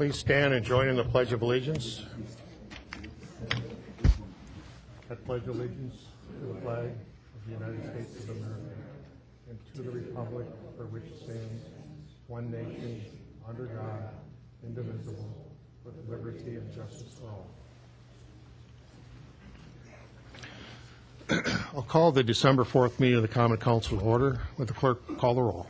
Please stand and join in the Pledge of Allegiance. I pledge allegiance to the flag of the United States of America and to the republic for which it stands, one nation, under God, indivisible, with liberty and justice for all. I'll call the December 4th meeting of the Common Council to order. Would the clerk call the roll?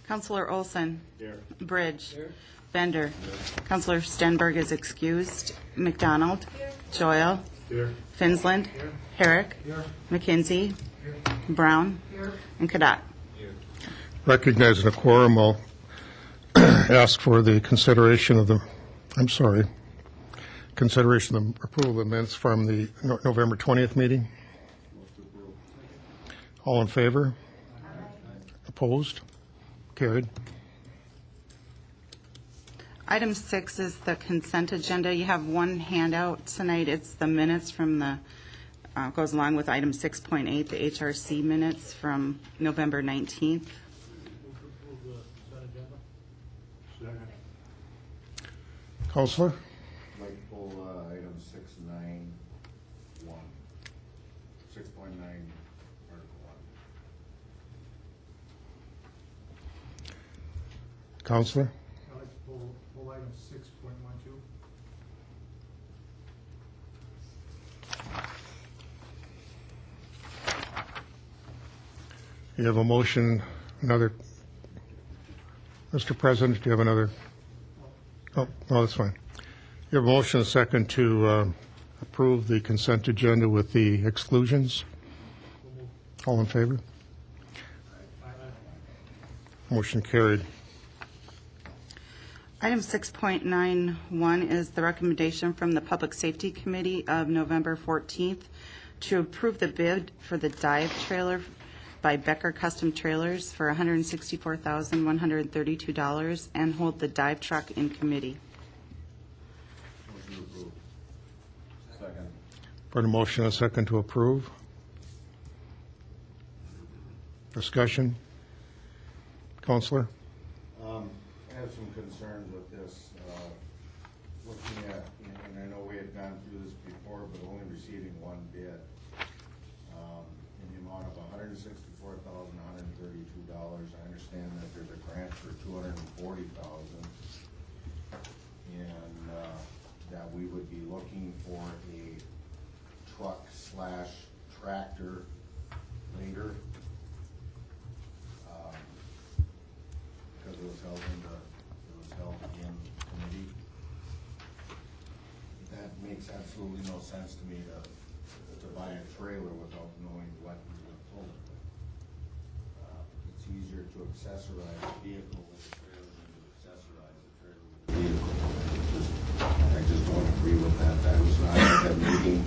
Councillor Olson. Here. Bridge. Here. Bender. Here. Councillor Stenberg is excused. McDonald. Here. Joyle. Here. Finsland. Here. Herrick. Here. McKenzie. Here. Brown. Here. And Kadat. Here. Recognizing a quorum, I'll ask for the consideration of the approval of the minutes from the November 20th meeting. All in favor? Opposed? Carried. Item 6 is the consent agenda. You have one handout tonight. It's the minutes from the, goes along with item 6.8, the HRC minutes from November 19th. Counselor? I'd like to pull item 6.9.1, 6.9, Article 1. Counselor? I'd like to pull item 6.12. You have a motion, another. Mr. President, do you have another? Oh, no, that's fine. You have a motion and a second to approve the consent agenda with the exclusions. All in favor? Motion carried. Item 6.91 is the recommendation from the Public Safety Committee of November 14th to approve the bid for the dive trailer by Becker Custom Trailers for $164,132 and hold the dive truck in committee. Motion to approve. Second. For the motion and a second to approve. Discussion. Counselor? I have some concerns with this. Looking at, and I know we had gone through this before, but only receiving one bid in the amount of $164,132. I understand that there's a grant for $240,000, and that we would be looking for a truck/tractor later. Because it was held in committee. That makes absolutely no sense to me to buy a trailer without knowing what you're going to pull it with. It's easier to accessorize a vehicle with a trailer than to accessorize a trailer with a vehicle. I just don't agree with that. That was not at that meeting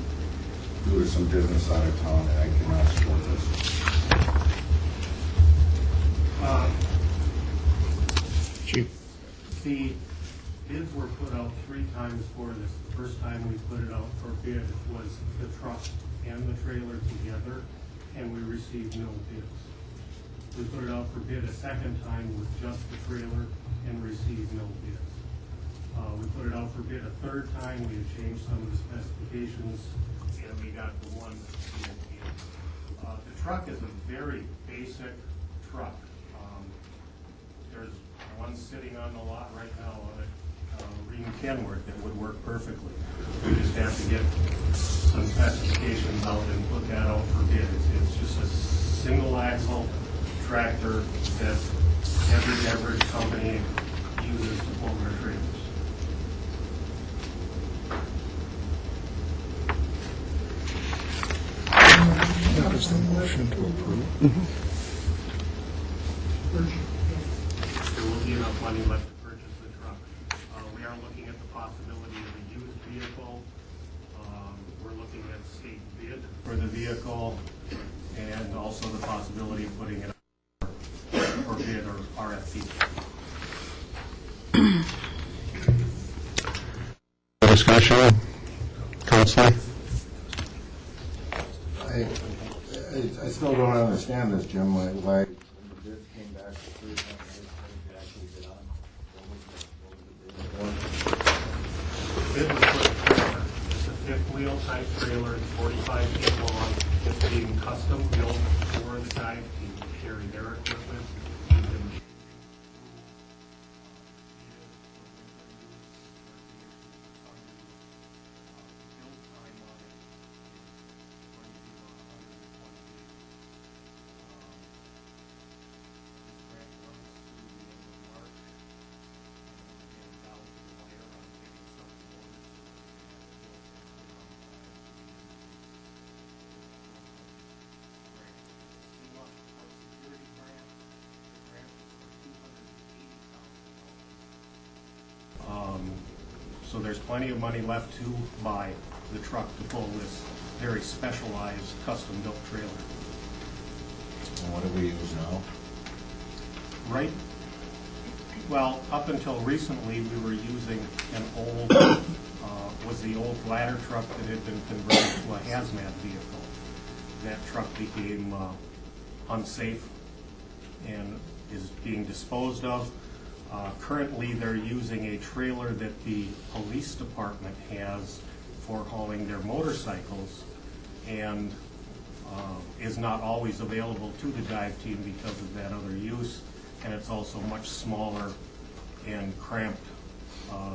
due to some business out of town, and I cannot support this. Chief. The bids were put out 3 times for this. The first time we put it out for bid was the truck and the trailer together, and we received no bids. We put it out for bid a second time with just the trailer and received no bids. We put it out for bid a third time. We had changed some of the specifications, and we got the one bid. The truck is a very basic truck. There's one sitting on the lot right now on it, Ream Kenworth, that would work perfectly. We just have to get some specifications out and put that out for bid. It's just a single axle tractor that every beverage company uses to pull their trailers. That is the motion to approve. There will be enough money left to purchase the truck. We are looking at the possibility of a used vehicle. We're looking at state bid for the vehicle and also the possibility of putting it up for bid or RFP. Discussion. Counselor? I still don't understand this, Jim, why when the bids came back for 3 times, they actually bid on. bid was for the trailer. It's a fifth wheel type trailer, it's 45 feet long. It's being custom built for the dive team to carry their equipment. You can So there's plenty of money left to buy the truck to pull this very specialized, custom-built trailer. And what do we use now? Right, well, up until recently, we were using an old, was the old ladder truck that had been converted to a hazmat vehicle. That truck became unsafe and is being disposed of. Currently, they're using a trailer that the police department has for hauling their motorcycles, and is not always available to the dive team because of that other use, and it's also much smaller and cramped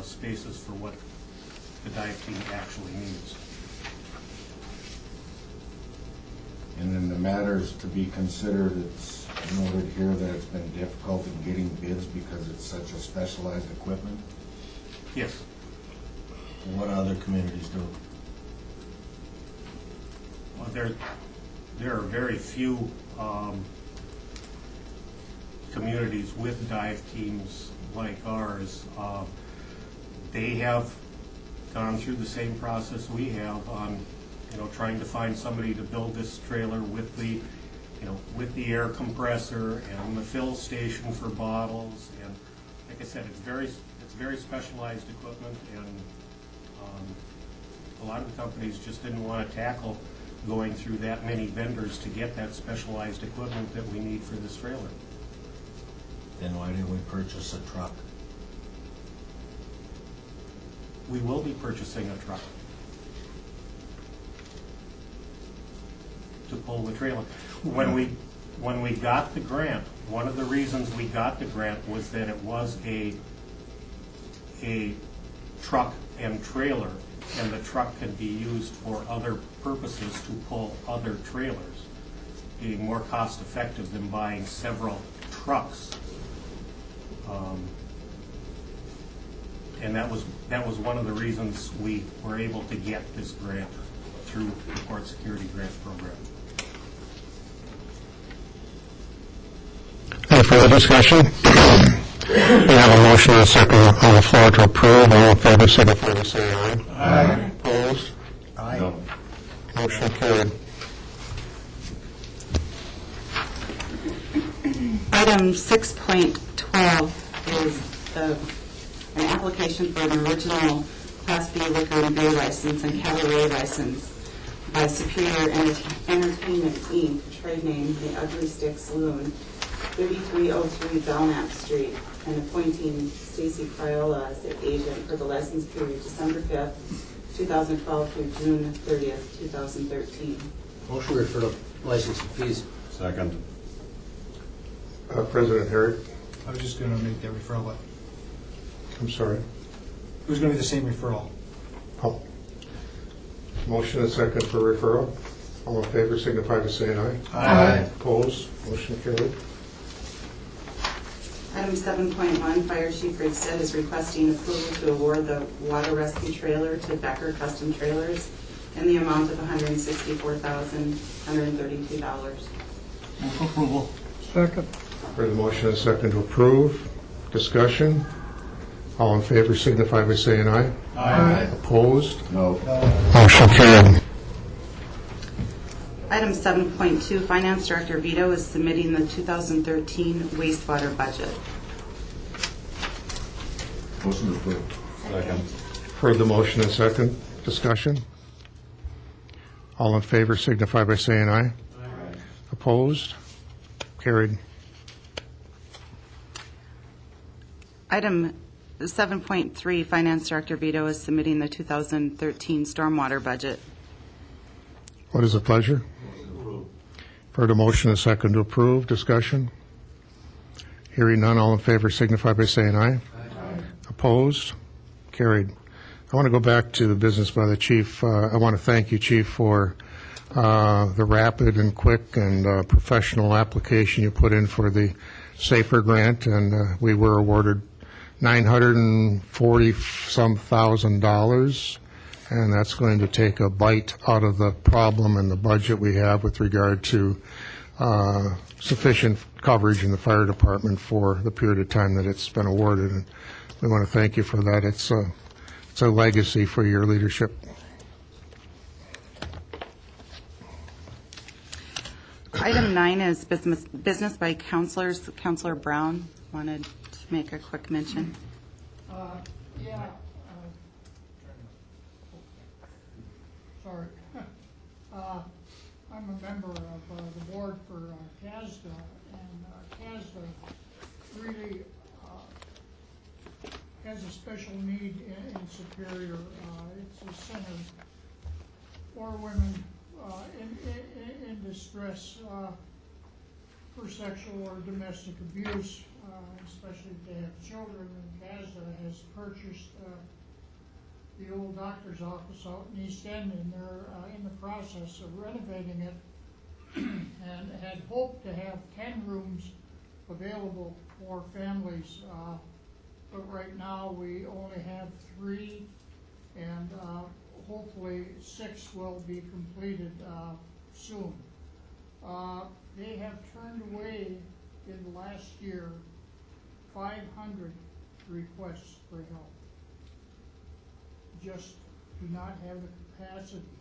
spaces for what the dive team actually needs. And in the matters to be considered, it's noted here that it's been difficult in getting bids because it's such a specialized equipment. Yes. What other communities do? Well, there are very few communities with dive teams like ours. They have gone through the same process we have on, trying to find somebody to build this trailer with the, with the air compressor and the fill station for bottles. And like I said, it's very specialized equipment, and a lot of the companies just didn't want to tackle going through that many vendors to get that specialized equipment that we need for this trailer. Then why didn't we purchase a truck? We will be purchasing a truck to pull the trailer. When we got the grant, one of the reasons we got the grant was that it was a truck and trailer, and the truck could be used for other purposes to pull other trailers, being more cost effective than buying several trucks. And that was one of the reasons we were able to get this grant through the Port Security Grant Program. Any further discussion? We have a motion and a second on the floor to approve. All in favor, signify by saying aye. Aye. Opposed? No. Motion carried. Item 6.12 is an application for an original Class B liquor and beer license and cabaret license by Superior Entertainment, Inc., trade name The Ugly Stick Saloon, 3303 Belknap Street, and appointing Stacy Criolla as the agent for the license period December 5th, 2012 through June 30th, 2013. Motion to refer to licensing fees. Second. President Herrick, I was just gonna make that referral. I'm sorry. It was gonna be the same referral. Oh. Motion and second for referral. All in favor, signify by saying aye. Aye. Opposed? Motion carried. Item 7.1, Fire Chief Rigstead is requesting approval to award the water rescue trailer to Becker Custom Trailers in the amount of $164,132. Move approval. Second. For the motion and second to approve. Discussion. All in favor, signify by saying aye. Aye. Opposed? No. Motion carried. Item 7.2, Finance Director Vito is submitting the 2013 wastewater budget. Motion approved. Second. For the motion and second. Discussion. All in favor, signify by saying aye. Aye. Opposed? Carried. Item 7.3, Finance Director Vito is submitting the 2013 stormwater budget. What is the pleasure? Heard a motion, a second to approve. Discussion? Hearing none, all in favor signify by saying aye. Aye. Opposed? Carried. I want to go back to the business by the chief. I want to thank you, Chief, for the rapid and quick and professional application you put in for the SAFER grant, and we were awarded $940-some thousand, and that's going to take a bite out of the problem and the budget we have with regard to sufficient coverage in the fire department for the period of time that it's been awarded. And we want to thank you for that. It's a legacy for your leadership. Item 9 is business by councilors. Councilor Brown wanted to make a quick mention. Sorry. I'm a member of the board for CASDA, and CASDA really has a special need in Superior. It's a center for women in distress for sexual or domestic abuse, especially if they have children. And CASDA has purchased the old doctor's office out in East End, and they're in the process of renovating it and had hoped to have 10 rooms available for families. But right now we only have 3, and hopefully 6 will be completed soon. They have turned away in the last year 500 requests for help. Just do not have the capacity.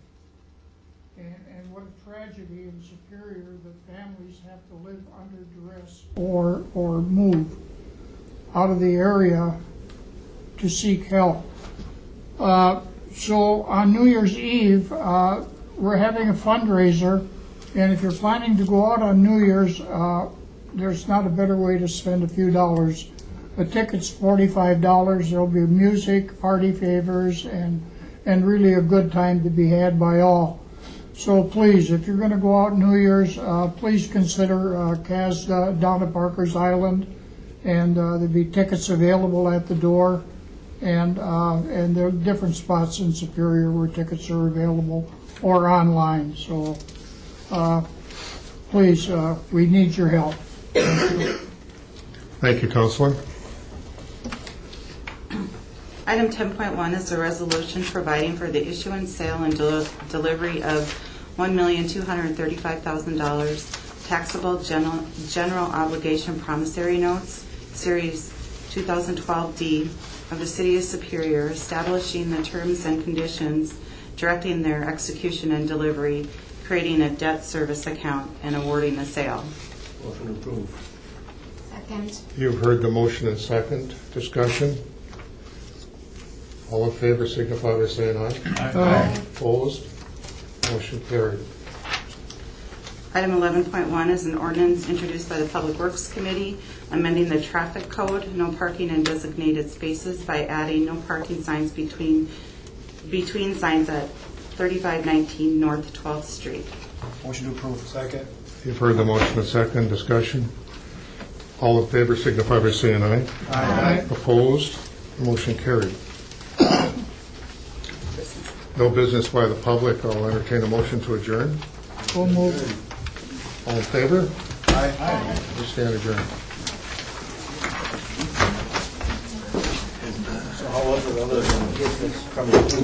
And what a tragedy in Superior that families have to live under duress or move out of the area to seek help. So on New Year's Eve, we're having a fundraiser, and if you're planning to go out on New Year's, there's not a better way to spend a few dollars. The ticket's $45. There'll be music, party favors, and really a good time to be had by all. So please, if you're going to go out New Year's, please consider CASDA down at Parker's Island, and there'll be tickets available at the door, and there are different spots in Superior where tickets are available or online. So please, we need your help. Thank you, Councilor. Item 10.1 is a resolution providing for the issuance, sale, and delivery of $1,235,000 taxable general obligation promissory notes, Series 2012D of the City of Superior, establishing the terms and conditions, directing their execution and delivery, creating a debt service account, and awarding the sale. Motion approved. Second. You've heard the motion and second. Discussion? All in favor signify by saying aye. Aye. Opposed? Motion carried. Item 11.1 is an ordinance introduced by the Public Works Committee amending the traffic code, no parking in designated spaces, by adding no parking signs between signs at 3519 North 12th Street. Motion to approve. Second. You've heard the motion and second. Discussion? All in favor signify by saying aye. Aye. Opposed? Motion carried. No business by the public. I'll entertain a motion to adjourn. So moved. All in favor? Aye. We stand adjourned. So how was it other than business coming to?